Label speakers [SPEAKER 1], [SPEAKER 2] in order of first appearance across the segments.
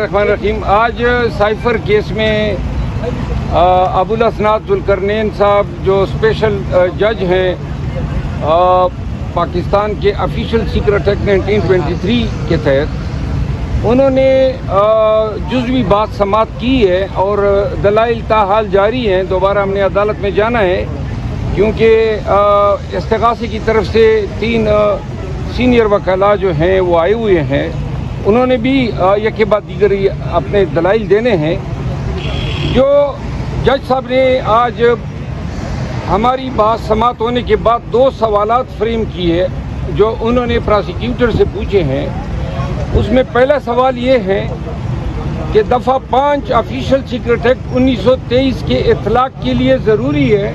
[SPEAKER 1] रहीम। आज cipher case में अबुल असनाद जुल्करनैन साहब जो स्पेशल जज हैं पाकिस्तान के ऑफिशियल सीक्रेट एक्ट 1923 के तहत, उन्होंने जुज़वी बात समात की है और दलाइल ताहाल जारी हैं। दोबारा हमने अदालत में जाना है क्योंकि इस्तिगासे की तरफ से 3 सीनियर वकला जो हैं वो आए हुए हैं। उन्होंने भी एक के बाद दीगर अपने दलाइल देने हैं। जो जज साहब ने आज हमारी बात समात होने के बाद 2 सवालात फ्रेम किए जो उन्होंने प्रोसिक्यूटर से पूछे हैं। उसमें पहला सवाल ये है कि दफ़ा 5 ऑफिशियल सीक्रेट एक्ट 1923 के इतलाक़ के लिए ज़रूरी है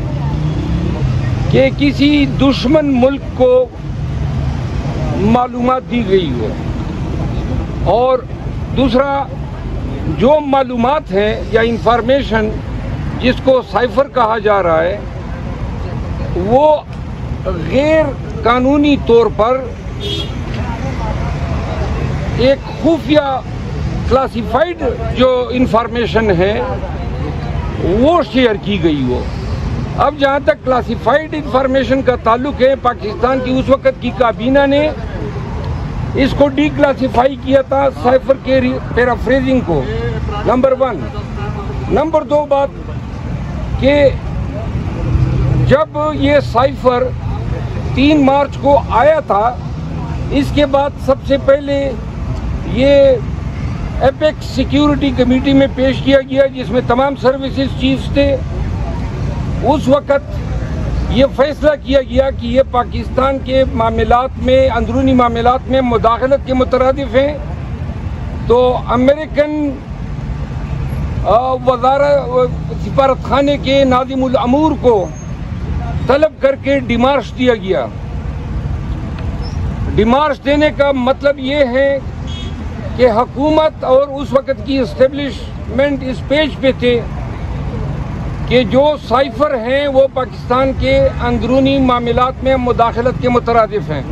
[SPEAKER 1] कि किसी दुश्मन मुल्क को मालूमात दी गई हो, और दूसरा जो मालूमात हैं या इंफॉर्मेशन जिसको साइफर कहा जा रहा है वो गैर कानूनी तौर पर एक खुफिया क्लासिफाइड जो इंफॉर्मेशन है वो शेयर की गई हो। अब जहाँ तक क्लासिफाइड इंफॉर्मेशन का ताल्लुक है, पाकिस्तान की उस वक़्त की काबीना ने इसको डी क्लासीफाई किया था साइफर के पैराफ्रेजिंग को, नंबर 1। नंबर 2 बात कि जब ये साइफर 3 मार्च को आया था, इसके बाद सबसे पहले ये एपेक्स सिक्योरिटी कमेटी में पेश किया गया जिसमें तमाम सर्विसेज चीफ्स थे। उस वक़्त ये फैसला किया गया कि ये पाकिस्तान के मामलात में, अंदरूनी मामलात में मुदाखलत के मुतरादिफ हैं। तो अमेरिकन सिफारत खाने के नाज़िमुल अमूर को तलब करके डिमार्श दिया गया। डिमार्श देने का मतलब ये है कि हुकूमत और उस वक़्त की इस्टेब्लिशमेंट इस पेज पे थे कि जो साइफर हैं वो पाकिस्तान के अंदरूनी मामलात में मुदाखलत के मुतरादिफ हैं।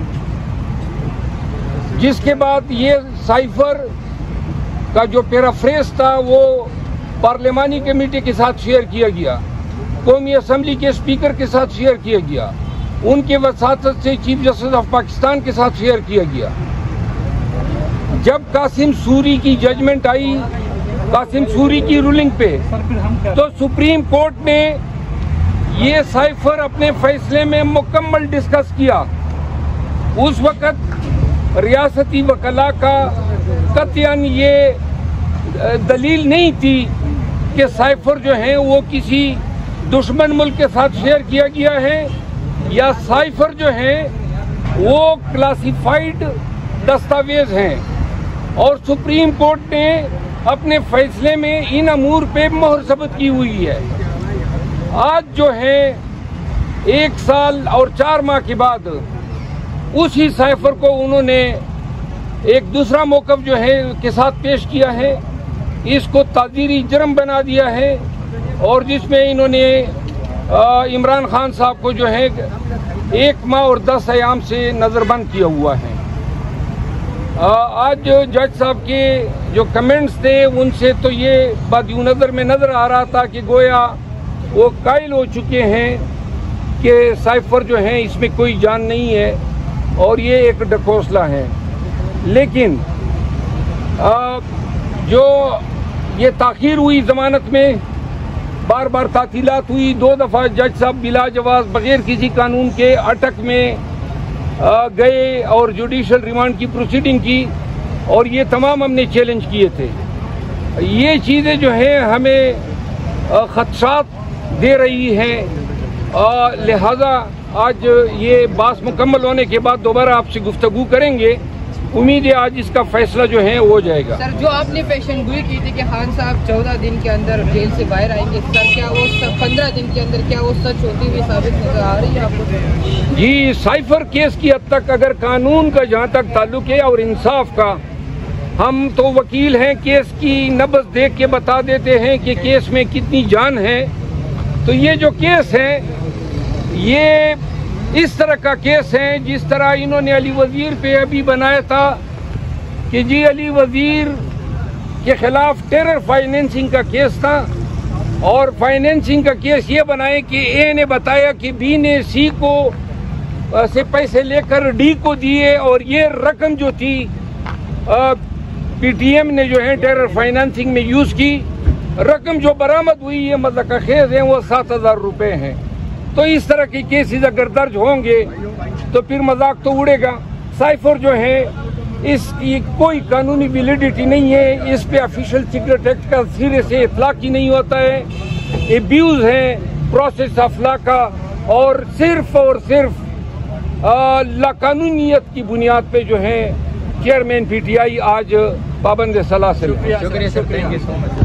[SPEAKER 1] जिसके बाद ये साइफर का जो पैराफ्रेज था वो पार्लिमानी कमेटी के साथ शेयर किया गया, कौमी असम्बली के स्पीकर के साथ शेयर किया गया, उनके वसातत से चीफ जस्टिस ऑफ पाकिस्तान के साथ शेयर किया गया। जब कासिम सूरी की जजमेंट आई, कासिम सूरी की रूलिंग पे, तो सुप्रीम कोर्ट ने ये साइफर अपने फैसले में मुकम्मल डिस्कस किया। उस वक़्त रियासती वकला का कतई ये दलील नहीं थी कि साइफर जो है वो किसी दुश्मन मुल्क के साथ शेयर किया गया है या साइफर जो है वो क्लासिफाइड दस्तावेज हैं। और सुप्रीम कोर्ट ने अपने फैसले में इन अमूर पे मोहर सबत की हुई है। आज जो है 1 साल और 4 माह के बाद उसी साइफर को उन्होंने एक दूसरा मौक़िफ़ जो है के साथ पेश किया है, इसको ताज़ीरी जुर्म बना दिया है और जिसमें इन्होंने इमरान खान साहब को जो है 1 माह और 10 अयाम से नज़रबंद किया हुआ है। आज जो जज साहब के जो कमेंट्स थे उनसे तो ये बदनज़र में नज़र आ रहा था कि गोया वो कायल हो चुके हैं कि साइफर जो है इसमें कोई जान नहीं है और ये एक ढकोसला है। लेकिन जो ये ताख़ीर हुई ज़मानत में, बार बार तातीलात हुई, 2 दफ़ा जज साहब बिला जवाज़ बग़ैर किसी कानून के अटक में गए और जुडिशल रिमांड की प्रोसीडिंग की, और ये तमाम हमने चैलेंज किए थे। ये चीज़ें जो हैं हमें ख़दशात दे रही हैं, लिहाजा आज ये बात मुकम्मल होने के बाद दोबारा आपसे गुफ्तगू करेंगे। उम्मीद है आज इसका फैसला जो है हो जाएगा।
[SPEAKER 2] सर, जो आपने पेशेंगोई की थी कि खान साहब 14 दिन के अंदर जेल से बाहर आएंगे, सर क्या वो 15 दिन के अंदर क्या वो सच होती हुई साबित नजर आ रही है आपको?
[SPEAKER 1] जी, साइफर केस की हद तक अगर कानून का जहाँ तक ताल्लुक है और इंसाफ का, हम तो वकील हैं, केस की नब्ज़ देख के बता देते हैं कि केस में कितनी जान है। तो ये जो केस है ये इस तरह का केस है जिस तरह इन्होंने अली वज़ीर पे अभी बनाया था कि जी अली वज़ीर के खिलाफ टेरर फाइनेंसिंग का केस था और फाइनेंसिंग का केस ये बनाए कि ए ने बताया कि बी ने सी को से पैसे लेकर डी को दिए और ये रकम जो थी पीटीएम ने जो है टेरर फाइनेंसिंग में यूज की। रकम जो बरामद हुई ये मतलब का खेज है वो 7,000 रुपए हैं। तो इस तरह के केसेस अगर दर्ज होंगे तो फिर मजाक तो उड़ेगा। साइफर जो है इसकी कोई कानूनी वैलिडिटी नहीं है, इस पे ऑफिशियल सीक्रेट एक्ट का सिरे से इतलाक ही नहीं होता है, एब्यूज है प्रोसेस ऑफ लॉ का और सिर्फ लाकानूनियत की बुनियाद पे जो है चेयरमैन पीटीआई आज पाबंद सलाह से।
[SPEAKER 2] शुक्रिया sir, thank you so much.